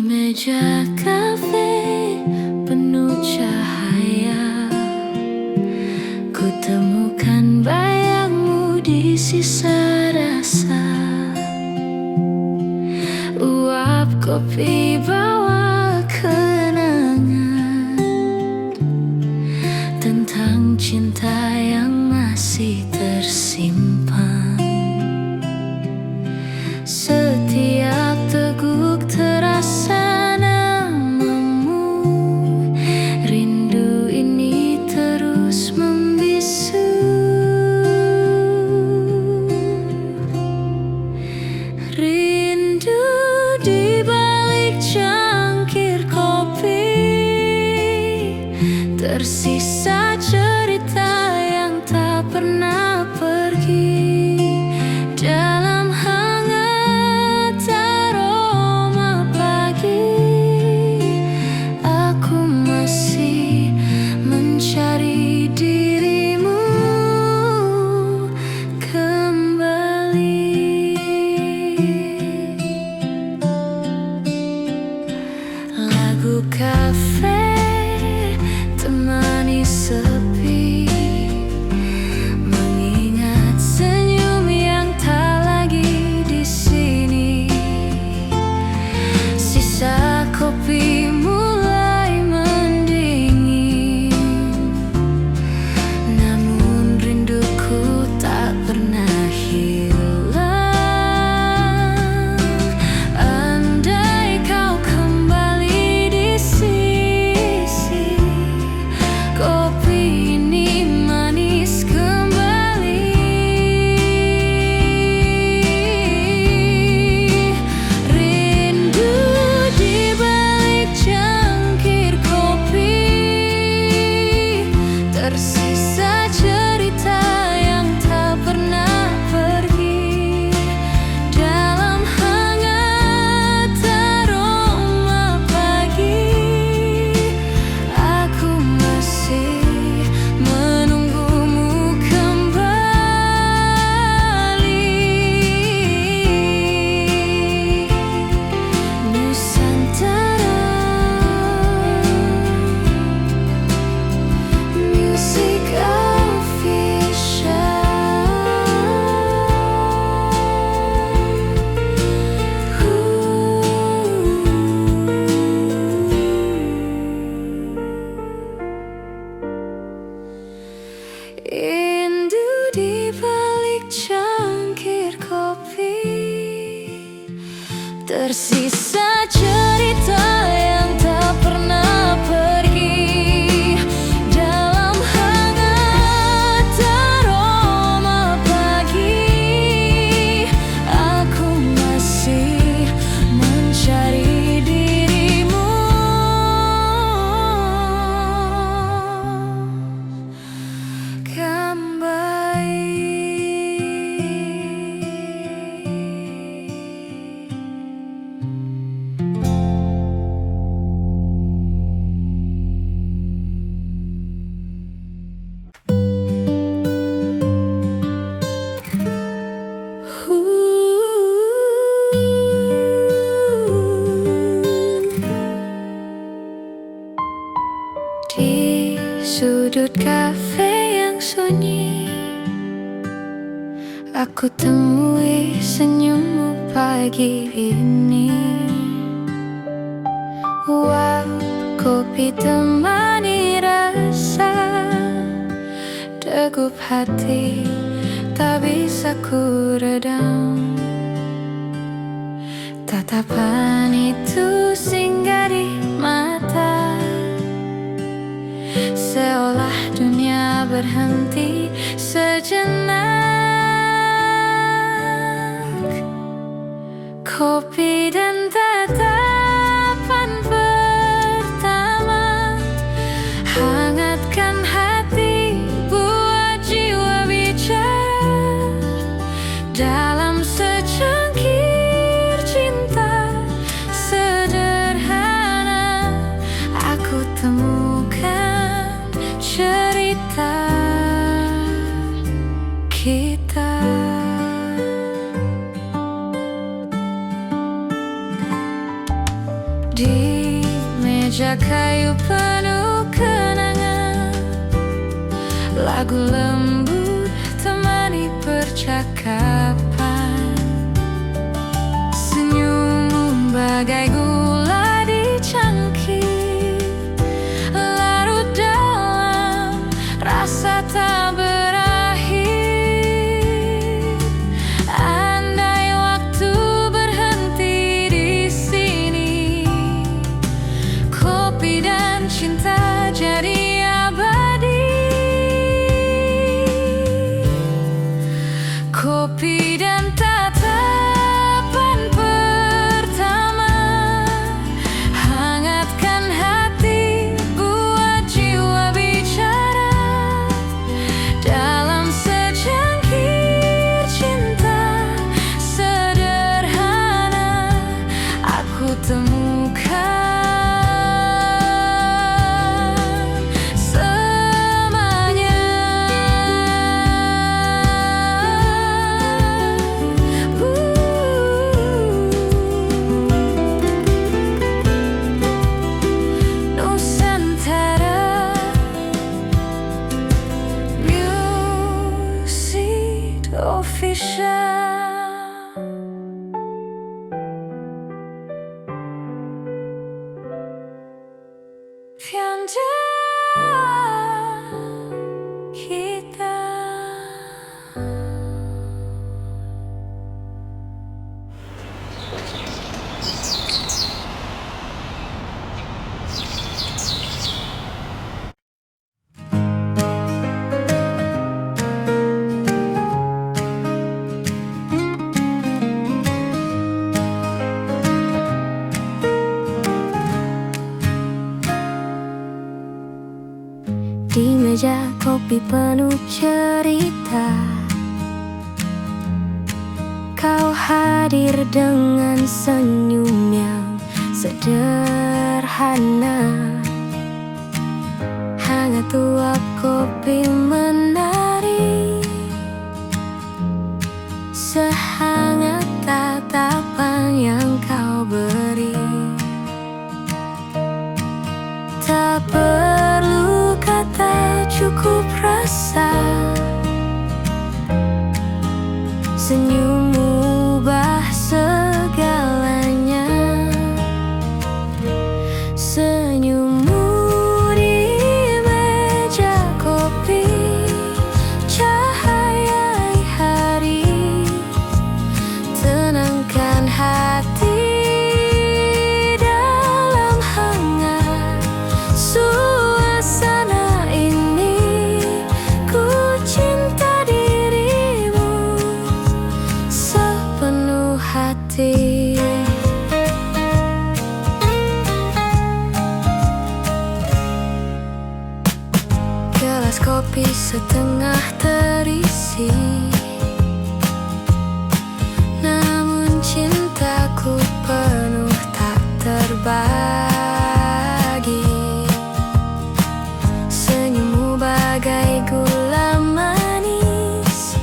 meja kafe penuh cahaya, ku temukan bayangmu di sisa rasa. Uap kopi bawa kenangan tentang cinta yang masih tersimpan. Setiap teguk terasa namamu, rindu ini terus membisu. Rindu di balik cangkir kopi, tersisa cerita yang tak pernah pergi. Dalam hangat aroma pagi, aku masih mencari dirimu kembali. Lagu kafe temani sepi, mengingat senyum yang tak lagi di sini. Sisa kopi mulai mendingin, namun rinduku tak pernah hilang. Andai kau kembali di sisi, kopi ini manis kembali. Rindu di balik cangkir kopi, tersisa cerita yang tak pernah pergi. Dalam hangat aroma pagi, aku masih menunggumu kembali. Nusantara Music Official. Rindu di balik cangkir kopi, tersisa cerita yang tak pernah pergi. Dalam hangat aroma pagi, aku masih mencari dirimu di sudut kafe yang sunyi. Aku temui senyummu pagi ini. Wow, kopi temani rasa, degup hati tak bisa ku redam. Tatapan itu singgah di mata, seolah dunia berhenti sejenak. Kopi dan tatapan pertama, hangatkan hati, buat jiwa bicara. Dalam secangkir cinta sederhana, aku temukan cerita kita. meja kayu penuh kenangan, lagu lembut temani percakapan. Senyummu bagai gula di cangkir, larut dalam rasa tak berakhir. Andai waktu berhenti di sini, kopi dan cinta jadi abadi. Kopi dan tatapan pertama, hangatkan hati, buat jiwa bicara. Dalam secangkir cinta sederhana, aku temukan Piange kita. Di meja kopi penuh cerita, kau hadir dengan senyum yang sederhana. Hangat uap kopi menari, sehangat tatapan yang kau beri. Tak perlu kata, cukup rasa. Senyummu ubah segalanya. Senyummu di meja kopi, cahaya hari, tenangkan hati. Dalam hangat suasana ini, ku cinta dirimu sepenuh hati. Gelas kopi setengah terisi, namun cintaku penuh tak terbagi. Senyummu bagai gula manis,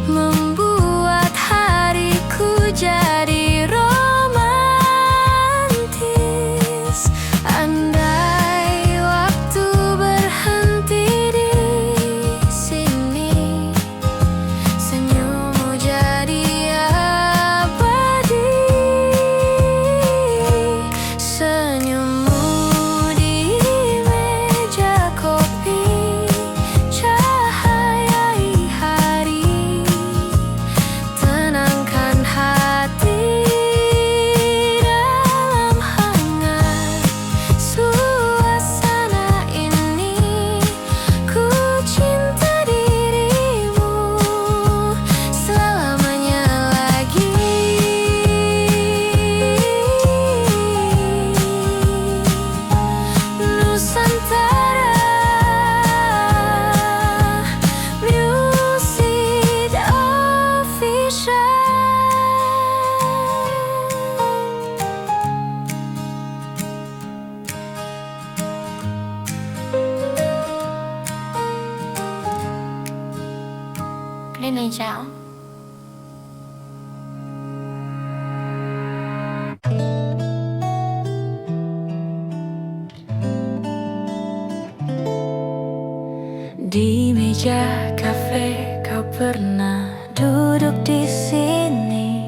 membuat hariku jadi romantis. Andai waktu berhenti di sini, senyummu jadi abadi. Senyummu di meja kopi, cahayai hari, tenangkan hati. Dalam hangat suasana ini, ku cinta dirimu selamanya lagi. Nusantara Music Official. Lên này chào. meja kafe kau pernah duduk di sini,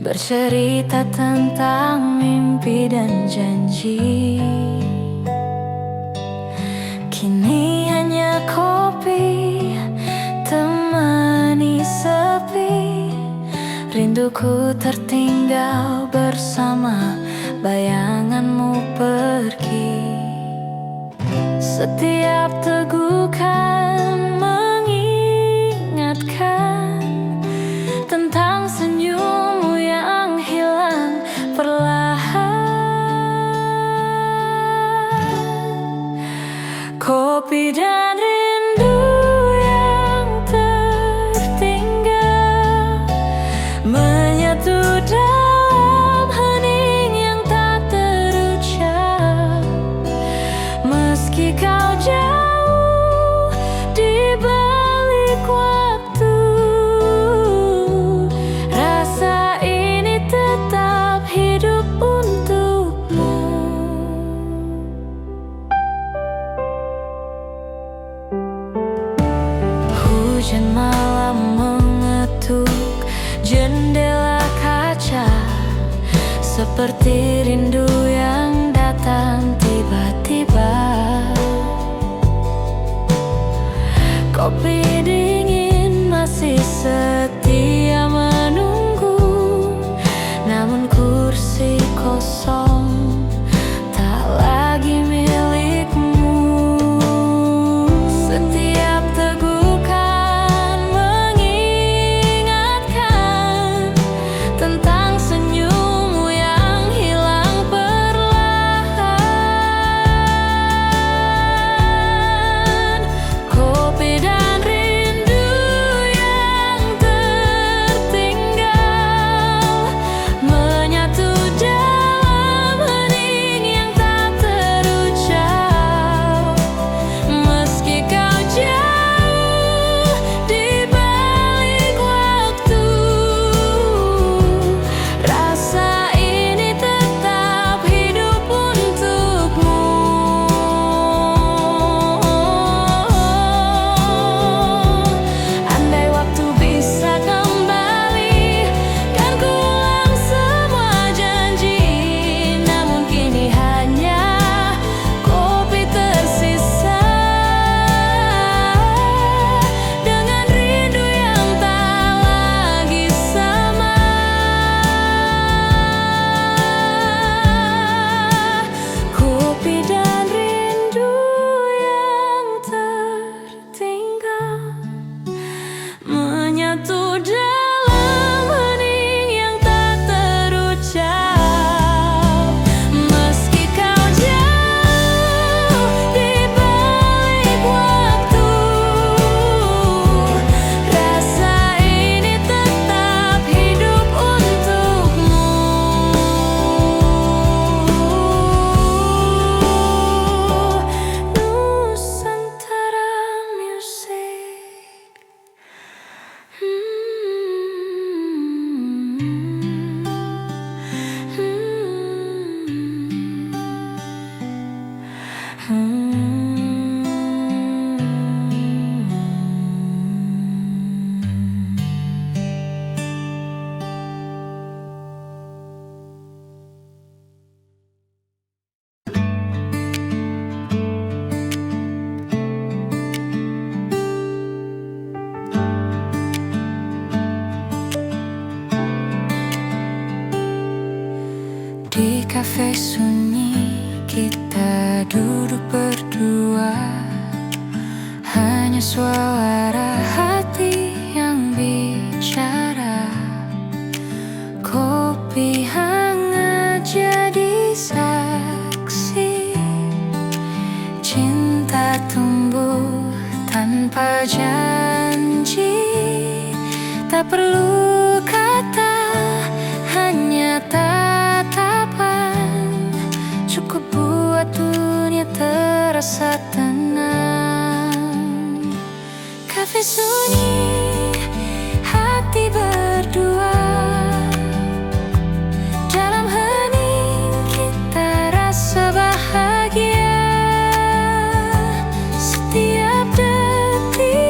bercerita tentang mimpi dan janji. Kini hanya kopi temani sepi, rinduku tertinggal bersama bayanganmu pergi. Setiap tegukan mengingatkan tentang senyummu yang hilang perlahan. Kopi dan rindu yang tertinggal menyatu dalam hening yang tak terucap. Meski kau jauh di balik waktu, rasa ini tetap hidup untukmu. Hujan malam mengetuk jendela kaca, seperti rindu yang datang tiba-tiba. Kopi dingin masih setia menunggu, namun kursi kosong tak lagi milikmu. Setiap tegukan mengingatkan tentang senyummu yang hilang perlahan. Kopi dan rindu yang tertinggal menyatu dalam hening yang tak terucap. Meski kau jauh di balik waktu, rasa ini tetap hidup untukmu. Andai waktu bisa kembali, kan ku ulang semua janji. Namun kini hanya kopi tersisa, dengan rindu yang tak lagi sama. Kopi dan rindu yang tertinggal menyatu dalam hening yang tak terucap. Meski kau jauh di balik waktu, rasa ini tetap hidup untukmu. Nusantara Music. Di kafe sunyi kita duduk berdua, hanya suara hati yang bicara. Kopi hangat jadi saksi, cinta tumbuh tanpa janji. Tak perlu kata, hanya tatapan, cukup buat dunia terasa tenang. Kafe sunyi, hati berdua, dalam hening kita rasa bahagia. Setiap detik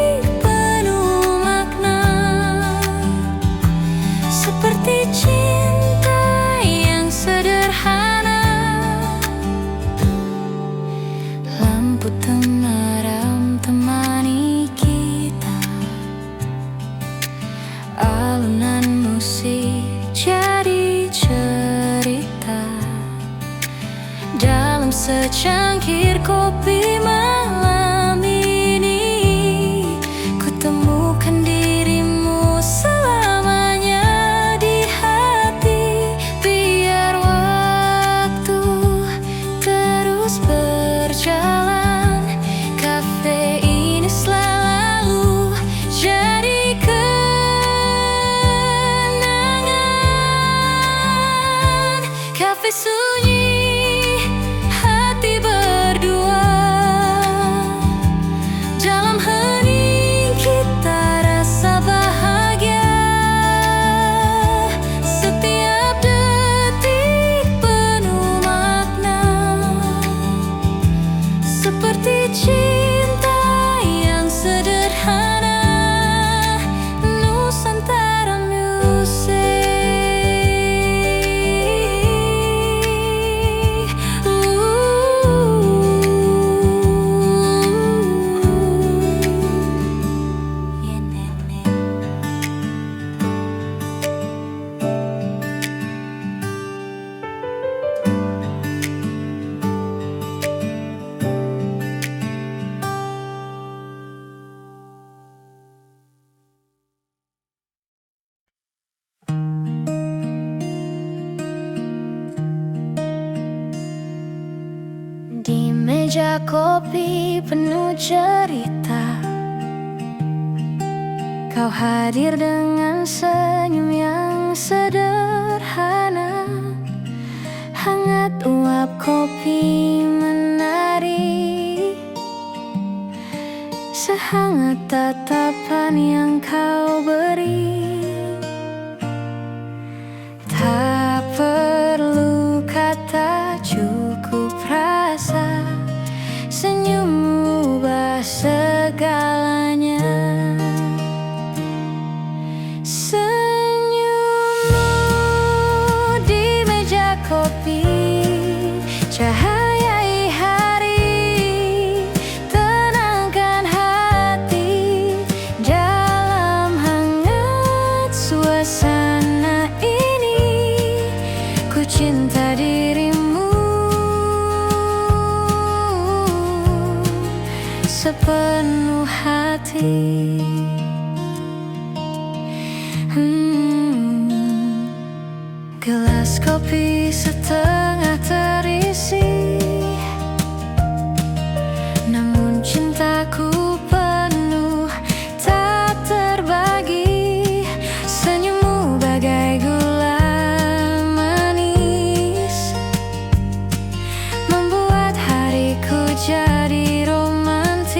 meja kopi penuh cerita, kau hadir dengan senyum yang sederhana. Hangat uap kopi menari, sehangat tatapan yang kau beri. Tak perlu kata, cukup rasa, senyummu ubah segalanya. Senyummu di meja kopi, cahayai hari, tenangkan hati dalam hangat suasana ini. Ku cinta dirimu sepenuh hati. Gelas kopi setengah terisi, namun cintaku penuh tak terbagi. Senyummu bagai gula manis, membuat hariku jadi romantis.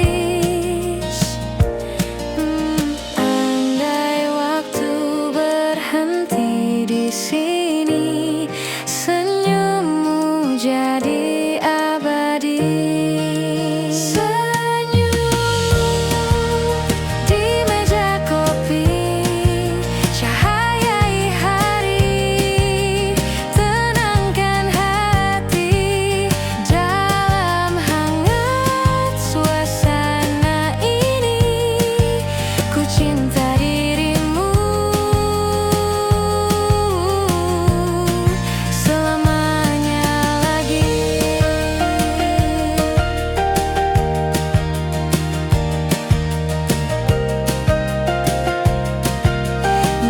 Andai waktu berhenti di sini, senyummu jadi abadi. Senyummu di meja kopi, cahayai hari, tenangkan hati dalam hangat suasana ini. Ku cinta dirimu selamanya lagi.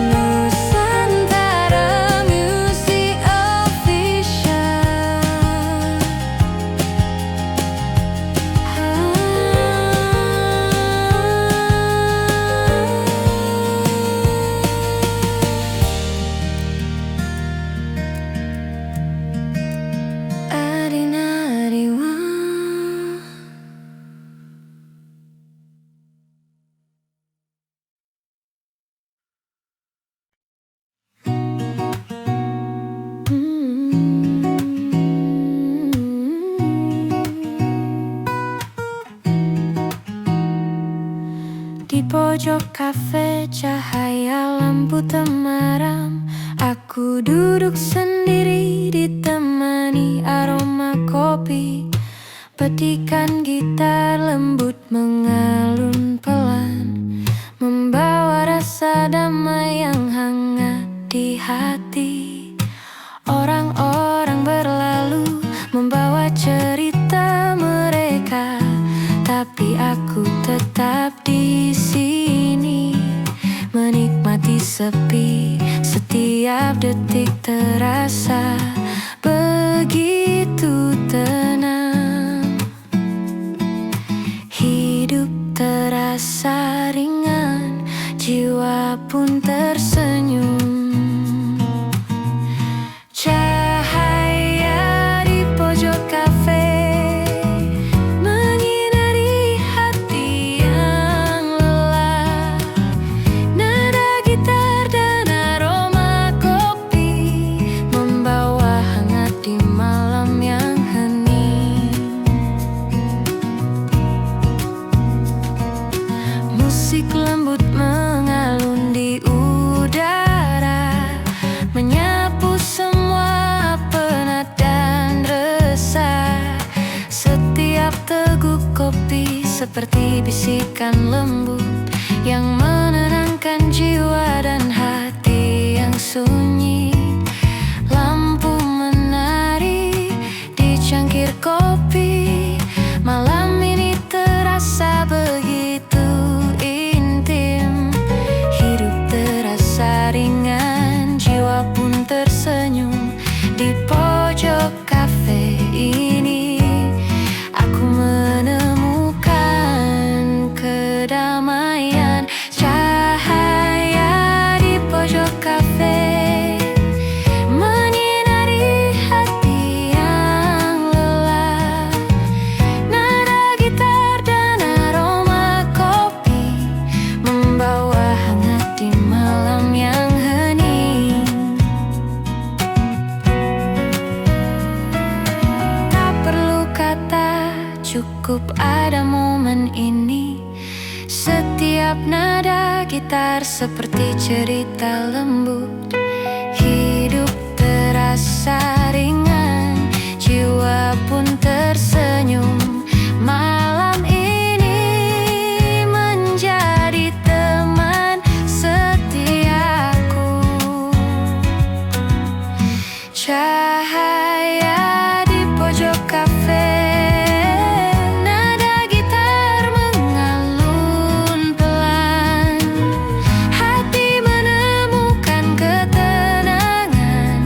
Nusantara Music Official. Arina Ariwa. Di pojok kafe, cahaya lampu temaram, aku duduk sendiri ditemani aroma kopi. Petikan gitar lembut mengalun pelan, membawa rasa damai yang hangat di hati. Orang-orang berlalu membawa cerita mereka, tapi aku tetap di sini, menikmati sepi. Setiap detik terasa begitu tenang, hidup terasa ringan, jiwa pun tersenyum. Cahaya di pojok kafe menyinari hati yang lelah. Nada gitar dan aroma kopi membawa hangat di malam yang hening. Musik lembut mengalun di udara, menyapu semua penat dan resah. Setiap teguk kopi seperti bisikan lembut yang menenangkan jiwa dan hati yang sunyi. Lampu menari di cangkir kopi, malam ini terasa begitu intim. Hidup terasa ringan, jiwa pun tersenyum. Di pojok kafe ini aku gitar seperti cerita lembut. Hidup terasa ringan, jiwa pun tersenyum. Malam ini menjadi teman setiaku. Cahaya di pojok kafe, nada gitar mengalun pelan. Hati menemukan ketenangan.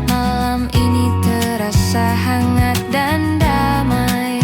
Malam ini terasa hangat dan damai.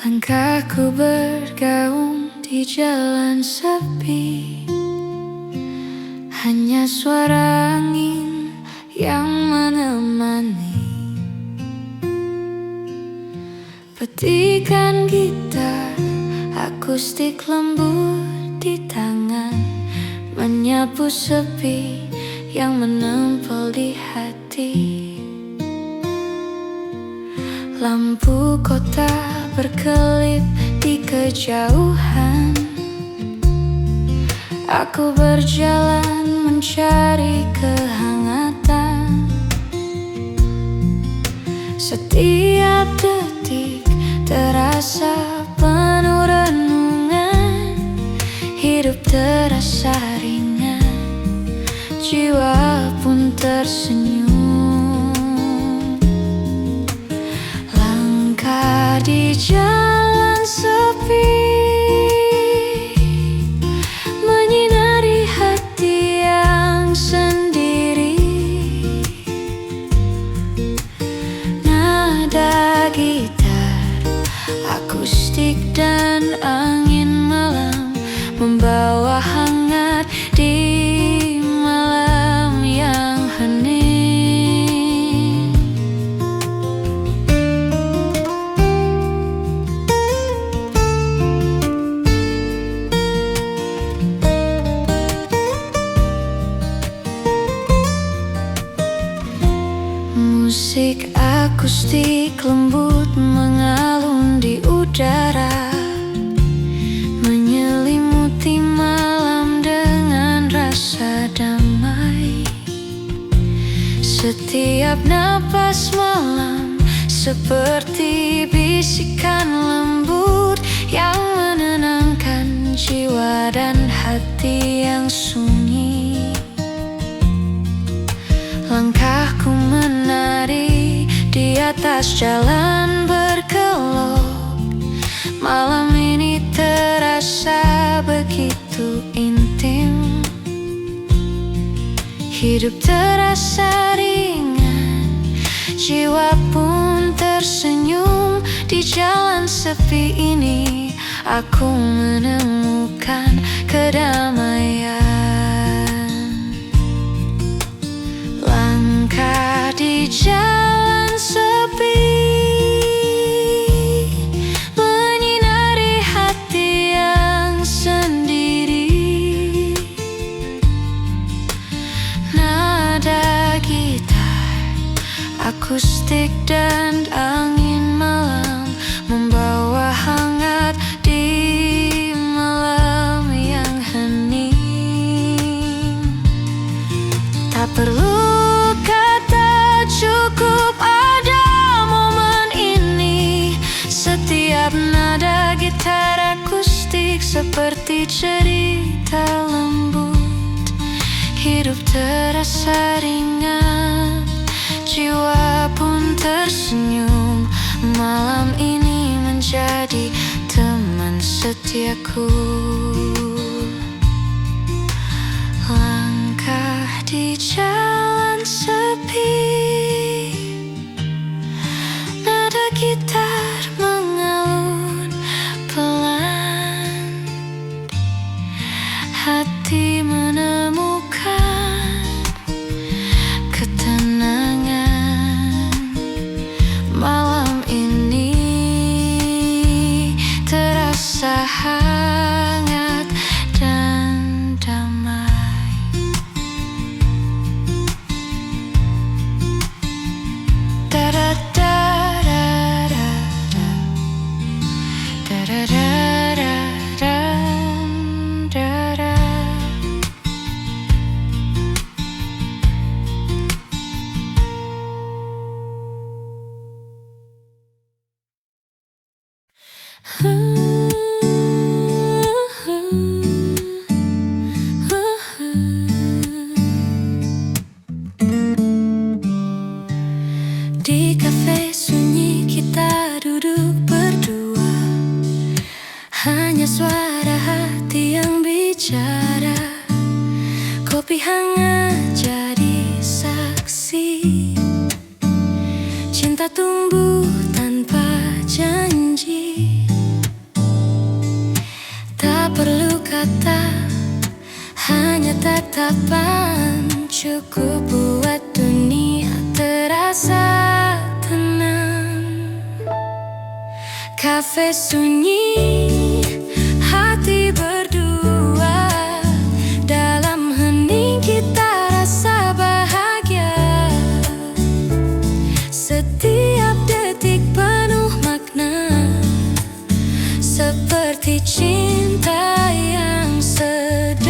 Langkahku bergaung di jalan sepi, hanya suara angin yang menemani. Petikan gitar akustik lembut di tangan, menyapu sepi yang menempel di hati. Lampu kota berkelip di kejauhan. Aku berjalan mencari kehangatan. Setiap detik terasa penuh renungan. Hidup terasa ringan, jiwa pun tersenyum. Di jalan sepi, menyinari hati yang sendiri. Nada gitar akustik dan angin malam membawa hangat di malam yang hening. Musik akustik lembut mengalun di udara, menyelimuti malam dengan rasa damai. Setiap napas malam seperti bisikan lembut yang menenangkan jiwa dan hati yang sunyi. Langkahku menari di atas jalan berkelok. Malam ini terasa begitu intim. Hidup terasa ringan, jiwa pun tersenyum. Di jalan sepi ini aku menemukan kedamaian. Di jalan sepi, menyinari hati yang sendiri. Nada gitar akustik dan angin malam membawa hangat di malam yang hening. Tak perlu cukup ada momen ini. Setiap nada gitar akustik seperti cerita lembut. Hidup terasa ringan, jiwa pun tersenyum. Malam ini menjadi teman setiaku. hati menemukan ketenangan. Malam ini terasa hangat dan damai. Da-da-da-da-da-da, da-da-da-da-da-da. Di kafe sunyi kita duduk berdua, hanya suara hati yang bicara. Kopi hangat jadi saksi, cinta tumbuh tanpa janji. Tak perlu kata, hanya tatapan cukup buat dunia terasa tenang. Kafe sunyi, hati berdua, dalam hening kita rasa bahagia. Setiap detik penuh makna, seperti cinta yang sederhana.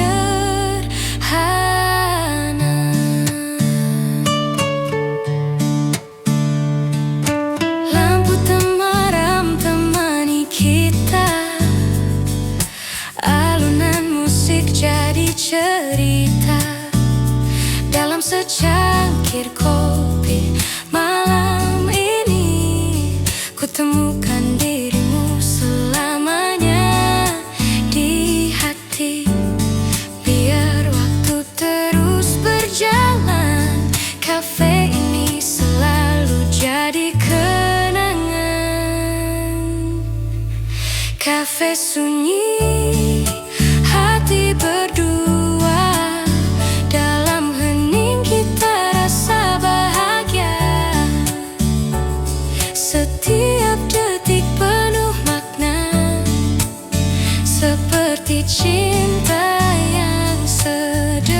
Lampu temaram temani kita, alunan musik jadi cerita. Dalam secangkir kopi malam ini, ku temukan dirimu selamanya di hati. Biar waktu terus berjalan, kafe ini selalu jadi kenangan. Kafe sunyi, hati berdua, dalam hening kita rasa bahagia. Setiap detik penuh makna, seperti cinta yang sederhana.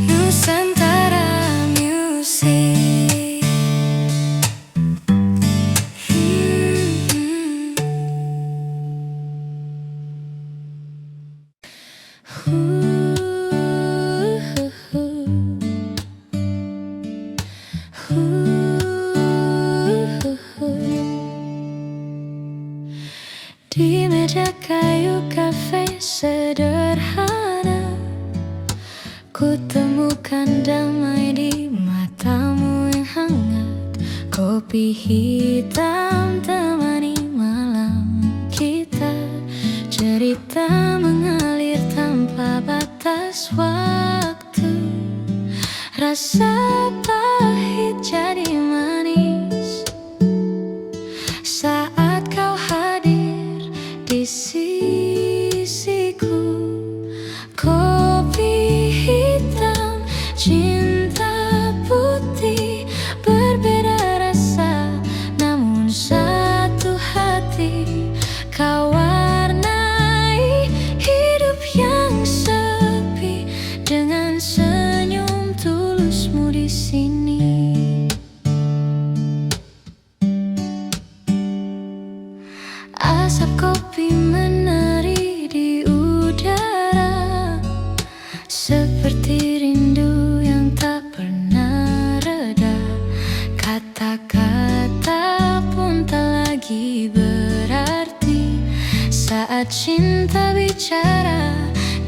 Nusantara Music. Di meja kayu kafe sederhana, ku temukan damai di matamu yang hangat. Kopi hitam temani malam kita, cerita mengalir tanpa batas waktu. Rasa pahit jadi manis saat kau hadir di sisiku. Kopi hitam, cinta putih, berbeda rasa, namun satu hati. Kau warnai hidup yang sepi dengan senyum tulusmu di sini. Asap kopi menari di udara, seperti rindu yang tak pernah reda. Kata-kata pun tak lagi berarti saat cinta bicara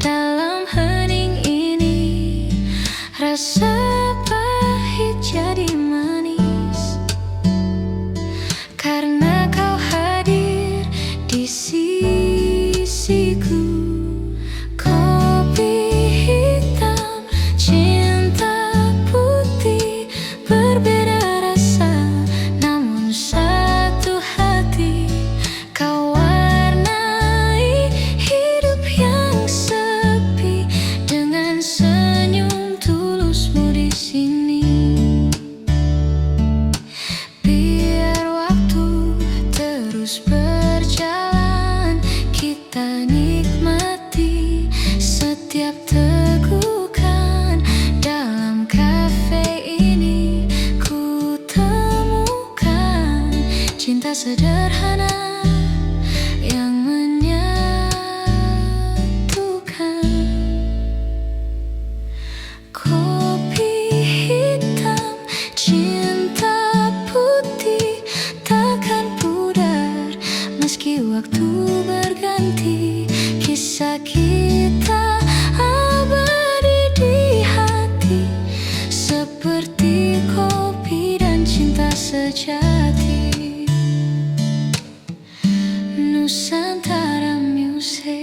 dalam hening ini. Rasa pahit jadi manis karena kau hadir di sisiku. Kopi hitam, cinta putih, berbeda rasa, namun satu hati. Kau terus berjalan, kita nikmati setiap tegukan. Dalam kafe ini ku temukan cinta sederhana yang menyatukan. Kopi hitam, cinta putih takkan pudar meski waktu berganti. Kisah kita abadi di hati, seperti kopi dan cinta sejati. Nusantara Music.